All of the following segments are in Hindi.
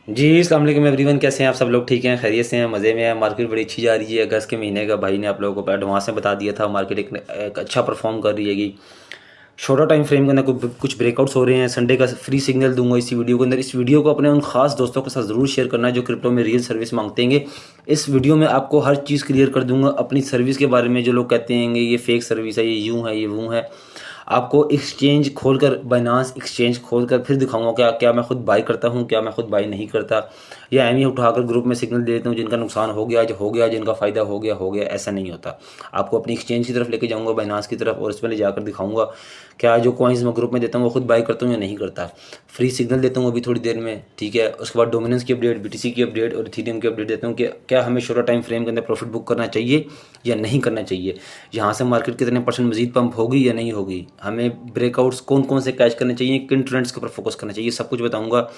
जी अस्सलाम वालेकुम एवरीवन, कैसे हैं आप सब लोग? ठीक हैं, खैरियत से हैं, मज़े में है। मार्केट बड़ी अच्छी जा रही है। अगस्त के महीने का भाई ने आप लोगों को एडवांस में बता दिया था, मार्केट एक अच्छा परफॉर्म कर रही है। शॉर्टर टाइम फ्रेम के अंदर कुछ ब्रेकआउट्स हो रहे हैं। संडे का फ्री सिग्नल दूंगा इसी वीडियो के अंदर। इस वीडियो को अपने उन खास दोस्तों के साथ ज़रूर शेयर करना है जो क्रिप्टो में रियल सर्विस मांगते हैं। इस वीडियो में आपको हर चीज़ क्लियर कर दूंगा अपनी सर्विस के बारे में। जो लोग कहते हैं ये फेक सर्विस है, ये यूँ है, ये वो है, आपको एक्सचेंज खोलकर, बाइनांस एक्सचेंज खोलकर फिर दिखाऊंगा क्या क्या मैं खुद बाई करता हूँ, क्या मैं खुद बाई नहीं करता, या एम ही उठाकर ग्रुप में सिग्नल दे देता हूँ जिनका नुकसान हो गया, जो हो गया, जिनका फ़ायदा हो गया हो गया। ऐसा नहीं होता। आपको अपनी एक्सचेंज की तरफ लेके जाऊँगा, बाइनांस की तरफ, और उसमें ले जाकर दिखाऊंगा क्या जो कॉइन्स मैं ग्रुप में देता हूँ वो खुद बाई करता हूँ या नहीं करता। फ्री सिग्नल देता हूँ अभी थोड़ी देर में, ठीक है। उसके बाद डोमिनेंस की अपडेट, बीटीसी की अपडेट और इथेरियम की अपडेट देता हूँ कि क्या हमें शॉर्टर टाइम फ्रेम के अंदर प्रॉफिट बुक करना चाहिए या नहीं करना चाहिए। यहाँ से मार्केट कितने परसेंट मजीद पंप होगी या नहीं होगी, हमें ब्रेकआउट्स कौन कौन से कैच करने चाहिए, किन ट्रेंड्स के ऊपर फोकस करना चाहिए, सब कुछ बताऊंगा।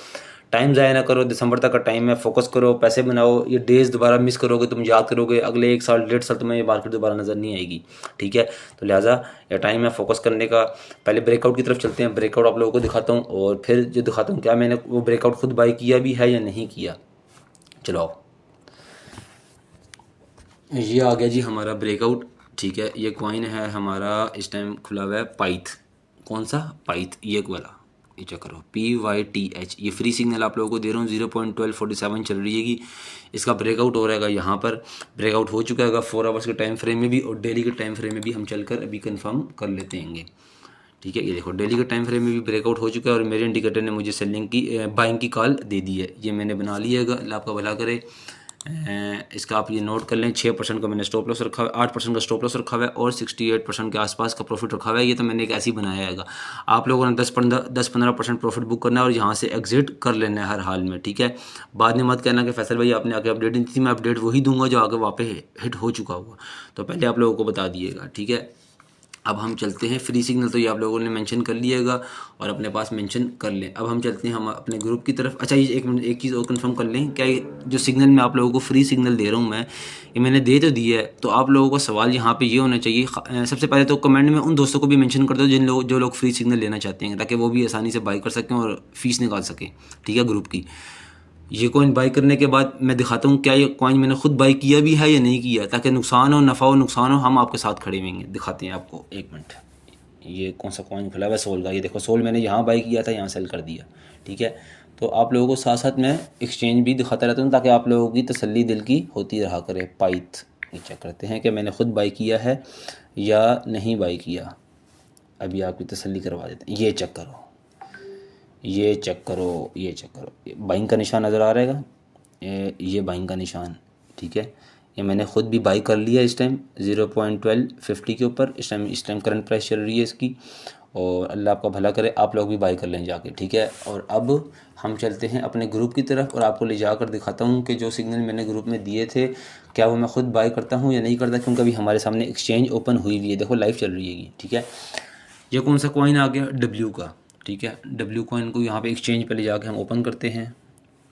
टाइम ज़ाया ना करो, दिसंबर तक का टाइम है, फोकस करो, पैसे बनाओ। ये डेज दोबारा मिस करोगे, तुम याद करोगे अगले 1 साल 1.5 साल तुम्हें ये मार्केट दोबारा नज़र नहीं आएगी, ठीक है। तो लिहाजा ये टाइम है फोकस करने का। पहले ब्रेकआउट की तरफ चलते हैं। ब्रेकआउट आप लोगों को दिखाता हूँ और फिर जो दिखाता हूँ क्या मैंने वो ब्रेकआउट खुद बाई किया भी है या नहीं किया। चलो आओ। ये आ गया जी हमारा ब्रेकआउट, ठीक है। ये कॉइन है हमारा, इस टाइम खुला हुआ है पाइथ। कौन सा? पाइथ, ये वाला। ये चेक करो, PYTH। ये फ्री सिग्नल आप लोगों को दे रहा हूँ। 0.1247 चल रही है। इसका ब्रेकआउट हो रहेगा यहाँ पर। ब्रेकआउट हो चुका है 4 आवर्स के टाइम फ्रेम में भी और डेली के टाइम फ्रेम में भी। हम चलकर अभी कंफर्म कर लेते हैं, ठीक है। ये देखो डेली के टाइम फ्रेम में भी ब्रेकआउट हो चुका है और मेरे इंडिकेटर ने मुझे सेलिंग की, बाइंग की कॉल दे दी है। ये मैंने बना लिया है, अल्लाह आपका भला करे। इसका आप ये नोट कर लें। 6% का मैंने स्टॉप लॉस रखा हुआ है, 8% का स्टॉप लॉस रखा हुआ है और 68% के आसपास का प्रॉफिट रखा हुआ है। ये तो मैंने एक ऐसी बनाया है। आप लोगों ने 10-15% प्रॉफिट बुक करना है और यहाँ से एग्जिट कर लेना है हर हाल में, ठीक है। बाद में मत कहना कि फैसल भाई आपने आगे अपडेट नहीं दी थी। मैं अपडेट वही दूंगा जो आगे वापस हिट हो चुका हुआ, तो पहले आप लोगों को बता दिएगा, ठीक है। अब हम चलते हैं। फ्री सिग्नल तो ये आप लोगों ने मेंशन कर लिएगा और अपने पास मेंशन कर लें। अब हम चलते हैं हम अपने ग्रुप की तरफ। अच्छा, ये एक मिनट, एक चीज़ और कंफर्म कर लें, क्या ये जो सिग्नल मैं आप लोगों को फ्री सिग्नल दे रहा हूँ, मैं ये मैंने दे तो दिया है, तो आप लोगों का सवाल यहाँ पे ये होना चाहिए। सबसे पहले तो कमेंट में उन दोस्तों को भी मेंशन कर दो जो लोग फ्री सिग्नल लेना चाहते हैं, ताकि वो भी आसानी से बाई कर सकें और फीस निकाल सकें, ठीक है, ग्रुप की। ये कॉइन बाई करने के बाद मैं दिखाता हूँ क्या ये कॉइन मैंने खुद बाई किया भी है या नहीं किया, ताकि नुकसान हो, नफ़ा हो, नुकसान हो, हम आपके साथ खड़े होंगे। दिखाते हैं आपको, एक मिनट। ये कौन सा कॉइन खुला हुआ है? सोल का। ये देखो, सोल मैंने यहाँ बाई किया था, यहाँ सेल कर दिया, ठीक है। तो आप लोगों को साथ साथ मैं एक्सचेंज भी दिखाता रहता हूँ ताकि आप लोगों की तसल्ली दिल की होती रहा करे। पाइथ, ये चेक करते हैं कि मैंने खुद बाई किया है या नहीं बाई किया। अभी आपकी तसल्ली करवा देते हैं। ये चेक करो, ये चेक करो, ये चेक करो, बाइंग का निशान नज़र आ रहेगा, ये बाइंग का निशान, ठीक है। ये मैंने ख़ुद भी बाई कर लिया इस टाइम 0.1250 के ऊपर। इस टाइम करंट प्राइस चल रही है इसकी। और अल्लाह आपका भला करे, आप लोग भी बाई कर लें जाके, ठीक है। और अब हम चलते हैं अपने ग्रुप की तरफ और आपको ले जाकर दिखाता हूँ कि जो सिग्नल मैंने ग्रुप में दिए थे क्या वो मैं ख़ुद बाई करता हूँ या नहीं करता, क्योंकि अभी हमारे सामने एक्सचेंज ओपन हुई हुई है। देखो लाइव चल रही है, ठीक है। ये कौन सा कॉइन आ गया? डब्ल्यू का, ठीक है। डब्ल्यू कॉइन को यहाँ पे एक्सचेंज पे ले जाके हम ओपन करते हैं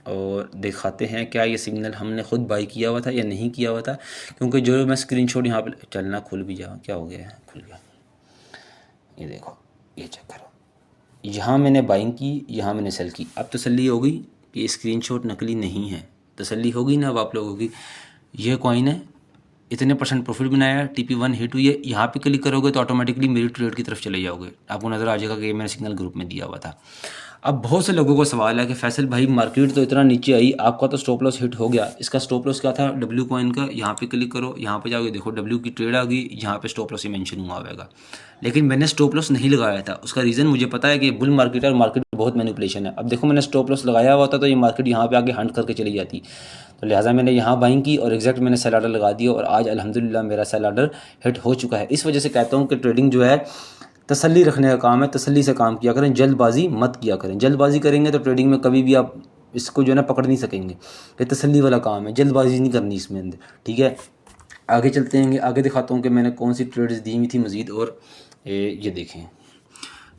और दिखाते हैं क्या ये सिग्नल हमने खुद बाई किया हुआ था या नहीं किया हुआ था। क्योंकि जो मैं स्क्रीनशॉट यहाँ पे, चलना खुल भी जा, क्या हो गया है? खुल गया। ये देखो, ये चेक करो, यहाँ मैंने बाइंग की, यहाँ मैंने सेल की। अब तसल्ली हो गई कि स्क्रीनशॉट नकली नहीं है। तसल्ली होगी ना अब आप लोगों की। ये कॉइन है, इतने परसेंट प्रॉफिट बनाया, TP1 हिट हुई है। यहाँ पे क्लिक करोगे तो ऑटोमेटिकली मेरी ट्रेड की तरफ चले जाओगे, आपको नज़र आ जाएगा कि ये मैंने सिग्नल ग्रुप में दिया हुआ था। अब बहुत से लोगों को सवाल है कि फैसल भाई मार्केट तो इतना नीचे आई, आपका तो स्टॉप लॉस हिट हो गया। इसका स्टॉप लॉस क्या था? डब्ल्यू कॉइन का। यहाँ पे क्लिक करो, यहाँ पे जाओगे, देखो डब्ल्यू की ट्रेड आ गई, यहाँ पे स्टॉप लॉस ही मेंशन हुआ होगा। लेकिन मैंने स्टॉप लॉस नहीं लगाया था। उसका रीज़न मुझे पता है कि बुल मार्केट है और मार्केट में बहुत मैनिपुलेशन है। अब देखो मैंने स्टॉप लॉस लगाया हुआ था तो ये मार्केट यहाँ पे आगे हंट करके चली जाती, तो लिहाजा मैंने यहाँ बाइंग की और एग्जैक्ट मैंने सेल ऑर्डर लगा दिया और आज अल्हम्दुलिल्लाह मेरा सेल ऑर्डर हिट हो चुका है। इस वजह से कहता हूँ कि ट्रेडिंग जो है तसल्ली रखने का काम है। तसल्ली से काम किया करें, जल्दबाजी मत किया करें। जल्दबाजी करेंगे तो ट्रेडिंग में कभी भी आप इसको जो है ना पकड़ नहीं सकेंगे। ये तसल्ली वाला काम है, जल्दबाजी नहीं करनी इसमें अंदर, ठीक है। आगे चलते हैं, आगे दिखाता हूँ कि मैंने कौन सी ट्रेड्स दी हुई थी मज़ीद। और ये देखें,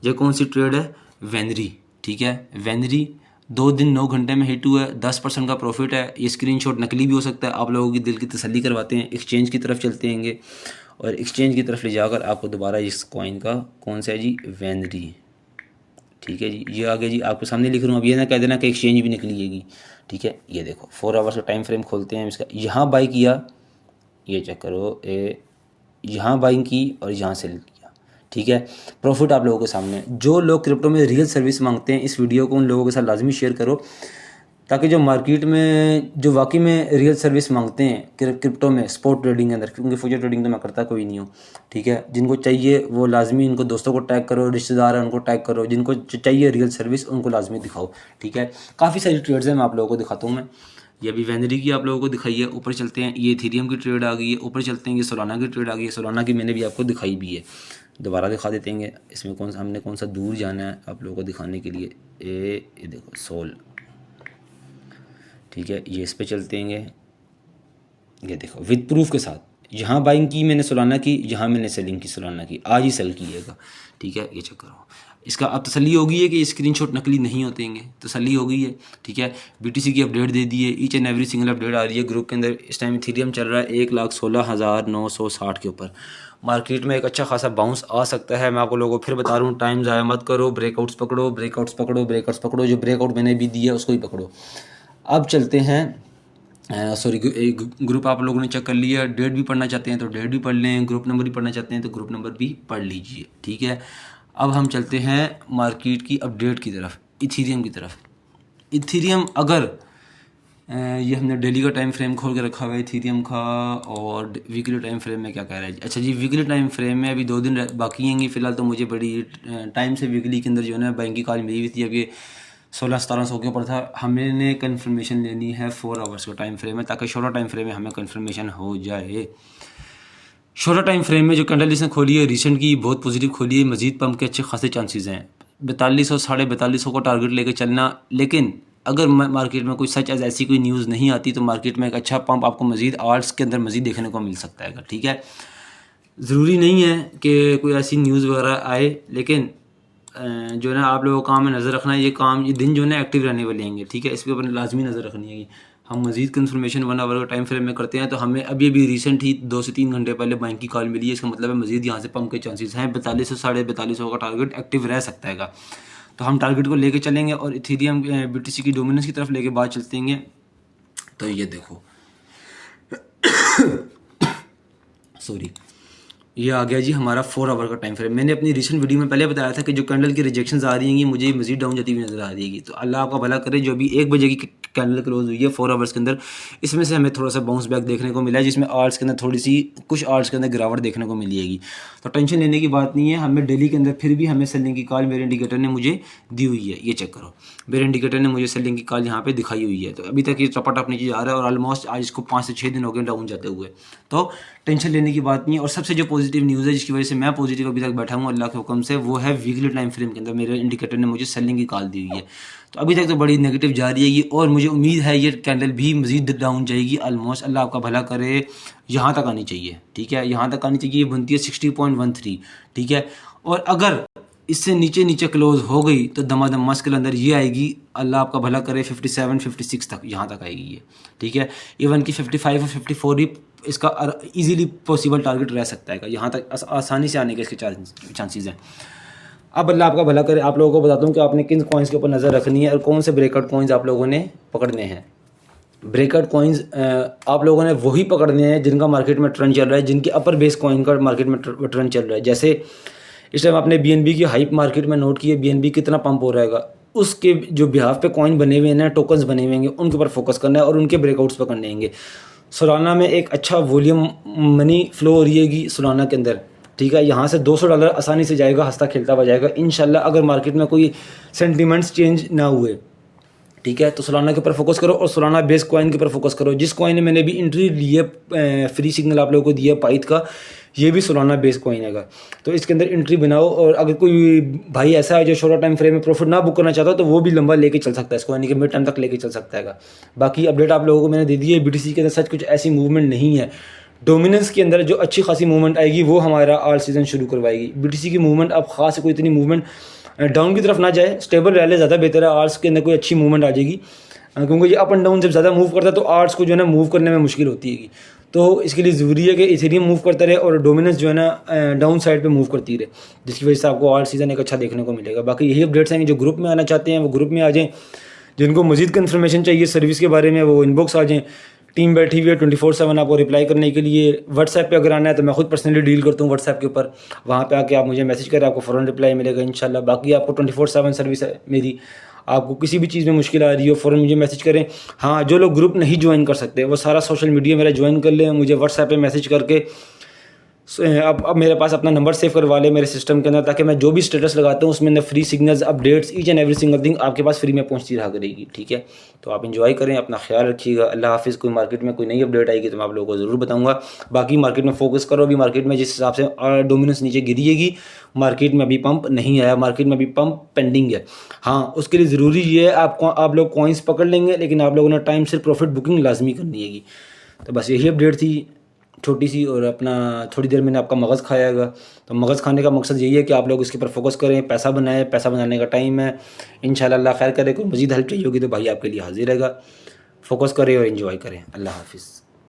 ये कौन सी ट्रेड है? वेनरी, ठीक है। वेनरी 2 दिन 9 घंटे में हिट हुआ है, 10% का प्रॉफिट है। ये स्क्रीनशॉट नकली भी हो सकता है, आप लोगों की दिल की तसल्ली करवाते हैं। एक्सचेंज की तरफ चलते हैं और एक्सचेंज की तरफ ले जाकर आपको दोबारा इस कॉइन का कौन सा है जी? वेनरी, ठीक है जी। ये आगे जी आपके सामने लिख रहा हूँ, अब ये ना कह देना कि एक्सचेंज भी निकलिएगी। ठीक है, ये देखो 4 आवर्स का टाइम फ्रेम खोलते हैं इसका। यहाँ बाई किया, ये चेक करो, यहाँ बाइंग की और यहाँ सेल किया। ठीक है, प्रॉफिट आप लोगों के सामने। जो लोग क्रिप्टो में रियल सर्विस मांगते हैं, इस वीडियो को उन लोगों के साथ लाजमी शेयर करो, ताकि जो मार्केट में जो वाकई में रियल सर्विस मांगते हैं क्रिप्टो में, स्पॉट ट्रेडिंग के अंदर, क्योंकि फ्यूचर ट्रेडिंग तो मैं करता कोई नहीं हूँ। ठीक है, जिनको चाहिए वो लाजमी इनको दोस्तों को टैग करो, रिश्तेदार हैं उनको टैग करो, जिनको चाहिए रियल सर्विस उनको लाजमी दिखाओ। ठीक है, काफ़ी सारी ट्रेड्स हैं, मैं आप लोगों को दिखाता हूँ। मैं ये अभी वेनरी की आप लोगों को दिखाई है। ऊपर चलते हैं, ये इथेरियम की ट्रेड आ गई है। ऊपर चलते हैं, ये सोलाना की ट्रेड आ गई है। सोलाना की मैंने भी आपको दिखाई भी है, दोबारा दिखा देते हैं। इसमें हमने कौन सा दूर जाना है आप लोगों को दिखाने के लिए। ये देखो सोल, ठीक है, ये इस पे चलते हैं। ये देखो विद प्रूफ के साथ, यहाँ बाइंग की मैंने सोलाना की, यहाँ मैंने सेलिंग की सोलाना की, आज ही सेल कीजिएगा। ठीक है, ये चेक करो। इसका अब तसल्ली हो गई है कि स्क्रीनशॉट नकली नहीं होते हैं, तसल्ली हो गई है। ठीक है, BTC की अपडेट दे दी है, each and every single update आ रही है ग्रुप के अंदर। इस टाइम इथेरियम चल रहा है 1,16,960 के ऊपर। मार्केट में एक अच्छा खासा बाउंस आ सकता है। मैं आपको लोगों को फिर बता रहा हूँ, टाइम ज़ाया मत करो, ब्रेकआउट्स पकड़ो, ब्रेकआउट्स पकड़ो, ब्रेकआउट्स पकड़ो। जो ब्रेकआउट मैंने भी दिया उसको ही पकड़ो। अब चलते हैं, सॉरी, ग्रुप आप लोगों ने चेक कर लिया। डेट भी पढ़ना चाहते हैं तो डेट भी पढ़ लें, ग्रुप नंबर भी पढ़ना चाहते हैं तो ग्रुप नंबर भी पढ़ लीजिए। ठीक है, अब हम चलते हैं मार्केट की अपडेट की तरफ, इथेरियम की तरफ। इथेरियम अगर ये हमने डेली का टाइम फ्रेम खोल के रखा हुआ है इथेरियम का, और वीकली टाइम फ्रेम में क्या कह रहा है। अच्छा जी, वीकली टाइम फ्रेम में अभी 2 दिन बाकी हैं फ़िलहाल। तो मुझे बड़ी टाइम से वीकली के अंदर जो है ना बैंक की कॉल मिली हुई थी। अब ये 16-1700 के ऊपर था। हमने कंफर्मेशन लेनी है 4 आवर्स का टाइम फ्रेम है, ताकि शॉर्टर टाइम फ्रेम में हमें कंफर्मेशन हो जाए। शॉर्टर टाइम फ्रेम में जो कैंडल इसने खोली है रिसेंट की, बहुत पॉजिटिव खोली है। मजीद पंप के अच्छे खासे चांसेस हैं। 4200 4250 को टारगेट लेके चलना। लेकिन अगर मार्केट में कोई सच ऐसी कोई न्यूज़ नहीं आती तो मार्केट में एक अच्छा पंप आपको मजीद आर्ट्स के अंदर मजीद देखने को मिल सकता है। ठीक है, ज़रूरी नहीं है कि कोई ऐसी न्यूज़ वगैरह आए, लेकिन जो है ना आप लोगों को काम में नज़र रखना है। ये दिन जो है ना एक्टिव रहने वाले हैं। ठीक है, इस पर अपने लाजमी नज़र रखनी है। हम मजीद कंफर्मेशन 1 आवर का टाइम फ्रेम में करते हैं तो हमें अभी रिसेंट ही 2 से 3 घंटे पहले बैंक की कॉल मिली है। इसका मतलब है मजीद यहाँ से पंप के चांसेस हैं। 4200 4250 का टारगेट एक्टिव रह सकता है। तो हम टारगेट को लेके चलेंगे और इथेरियम BTC की डोमिनेंस की तरफ लेके बात चलते हैं। तो ये देखो सॉरी, ये आ गया जी हमारा 4 आवर का टाइम फ्रेम। मैंने अपनी रिसेंट वीडियो में पहले बताया था कि जो कैंडल की रिजेक्शंस आ रही हैं ये मुझे मजीद डाउन जाती हुई नजर आ रही है। तो अल्लाह आपका भला करे। जो अभी 1 बजे की कैंडल क्लोज हुई है 4 आवर्स के अंदर, इसमें से हमें थोड़ा सा बाउंस बैक देखने को मिला है, जिसमें आर्ट्स के अंदर थोड़ी सी कुछ आर्ट्स के अंदर गिरावट देखने को मिलेगी। तो टेंशन लेने की बात नहीं है। हमें डेली के अंदर फिर भी हमें सेलिंग की कॉल मेरे इंडिकेटर ने मुझे दी हुई है। ये चेक करो, मेरे इंडिकेटर ने मुझे सेलिंग की कॉल यहाँ पे दिखाई हुई है। तो अभी तक ये टपाटप नीचे जा रहा है और ऑलमोस्ट आज इसको 5 से 6 दिन हो गए डाउन जाते हुए। तो टेंशन लेने की बात नहीं है। और सबसे जो पॉजिटिव न्यूज़ है जिसकी वजह से मैं पॉजिटिव अभी तक बैठा हूँ अल्लाह के हुक्म से, वो है वीकली टाइम फ्रेम के अंदर मेरे इंडिकेटर ने मुझे सेलिंग की कॉल दी हुई है। तो अभी तक तो बड़ी नेगेटिव जा रही है ये, और मुझे उम्मीद है ये कैंडल भी मजीद डाउन जाएगी। ऑलमोस्ट अल्लाह आपका भला करे, यहाँ तक आनी चाहिए। ठीक है, यहाँ तक आनी चाहिए। ये बनती है 60.13। ठीक है, और अगर इससे नीचे क्लोज हो गई तो दमादम मस्क के अंदर ये आएगी, अल्लाह आपका भला करे 57-56 तक, यहाँ तक आएगी ये। ठीक है, इवन की 55 और 54 भी इसका इजीली पॉसिबल टारगेट रह सकता है। यहाँ तक आसानी से आने के इसके चांसेस हैं। अब अल्लाह आपका भला करे, आप लोगों को बताता हूँ कि आपने किन कॉइन्स के ऊपर नज़र रखनी है और कौन से ब्रेकआउट कॉइन्स आप लोगों ने पकड़ने हैं। ब्रेकआउट कॉइन्स आप लोगों ने वही पकड़ने हैं जिनका मार्केट में ट्रेंड चल रहा है, जिनकी अपर बेस कॉइन का मार्केट में ट्रेंड चल रहा है। जैसे इस टाइम आपने BNB की हाइप मार्केट में नोट की है, BNB कितना पंप हो रहेगा, उसके जो बिहाफ पे कॉइन बने हुए हैं ना, टोकन्स बने हुए हैं, उनके ऊपर फोकस करना है और उनके ब्रेकआउट्स पर करने होंगे। सोलाना में एक अच्छा वॉल्यूम मनी फ्लो हो रही है सोलाना के अंदर। ठीक है, यहाँ से $200 आसानी से जाएगा, हंसता खेलता हुआ जाएगा इंशाल्लाह, अगर मार्केट में कोई सेंटीमेंट्स चेंज ना हुए। ठीक है, तो सोलाना के ऊपर फोकस करो और सोलाना बेस कॉइन के ऊपर फोकस करो। जिस कॉइन ने मैंने भी एंट्री ली है, फ्री सिग्नल आप लोगों को दिया पाइथ का, ये भी सोलाना बेस कॉइन है। तो इसके अंदर एंट्री बनाओ। और अगर कोई भाई ऐसा है जो शॉर्ट टाइम फ्रेम में प्रॉफिट ना बुक करना चाहता तो वो भी लंबा लेके चल सकता है इसको, यानी कि मिड टाइम तक लेके चल सकता है। बाकी अपडेट आप लोगों को मैंने दे दी है। BTC के अंदर सच कुछ ऐसी मूवमेंट नहीं है। डोमिनेंस के अंदर जो अच्छी खासी मूवमेंट आएगी वो हमारा ऑल सीजन शुरू करवाएगी। BTC की मूवमेंट अब खास कोई इतनी मूवमेंट डाउन की तरफ ना जाए, स्टेबल रह ले, ज़्यादा बेहतर है। आर्ट्स के अंदर कोई अच्छी मूवमेंट आ जाएगी, क्योंकि ये अप एंड डाउन जब ज़्यादा मूव करता है तो आर्ट्स को जो है ना मूव करने में मुश्किल होती है। तो इसके लिए ज़रूरी है कि इथेरियम मूव करता रहे और डोमिनेंस जो है ना डाउन साइड पे मूव करती रहे, जिसकी वजह से आपको ऑल सीज़न एक अच्छा देखने को मिलेगा। बाकी यही अपडेट्स हैं कि जो ग्रुप में आना चाहते हैं वो ग्रुप में आ जाएँ, जिनको मज़ीद कन्फर्मेशन चाहिए सर्विस के बारे में वो इनबॉक्स आ जाएँ। टीम बैठी हुई है 24/7 आपको रिप्लाई करने के लिए। व्हाट्सएप पे अगर आना है तो मैं खुद पर्सनली डील करता हूँ व्हाट्सएप के ऊपर, वहाँ पे आके आप मुझे मैसेज करें, आपको फ़ौरन रिप्लाई मिलेगा इंशाल्लाह। बाकी आपको 24/7 सर्विस है मेरी, आपको किसी भी चीज़ में मुश्किल आ रही हो फ़ौरन मुझे मैसेज करें। हाँ, जो लोग ग्रुप नहीं ज्वाइन कर सकते वो सारा सोशल मीडिया मेरा ज्वाइन कर लें, मुझे व्हाट्सएप पे मैसेज करके अब मेरे पास अपना नंबर सेव करवा ले मेरे सिस्टम के अंदर, ताकि मैं जो भी स्टेटस लगाता हूँ उसमें अंदर free signals, updates, each and every single thing आपके पास फ्री में पहुँचती रहा करेगी। ठीक है, तो आप एंजॉय करें, अपना ख्याल रखिएगा। अल्लाह हाफिज़। कोई मार्केट में कोई नई अपडेट आएगी तो मैं आप लोगों को ज़रूर बताऊँगा। बाकी मार्केट में फोकस करो। अभी मार्केट में जिस हिसाब से डोमिनेंस नीचे गिरिएगी, मार्केट में अभी पंप नहीं आया, मार्केट में अभी पंप पेंडिंग है। हाँ, उसके लिए ज़रूरी ये है आप लोग कॉइन्स पकड़ लेंगे, लेकिन आप लोगों ने टाइम से प्रॉफिट बुकिंग लाजमी करनी है। तो बस यही अपडेट थी छोटी सी, और अपना थोड़ी देर मैंने आपका मगज़ खायागा। तो मगज़ खाने का मकसद यही है कि आप लोग इसके ऊपर फोकस करें, पैसा बनाएं, पैसा बनाने का टाइम है। इंशाल्लाह अल्लाह खैर करे। कोई मज़ीद हेल्प चाहिए होगी तो भाई आपके लिए हाजिर रहेगा। फोकस करें और एंजॉय करें। अल्लाह हाफिज़।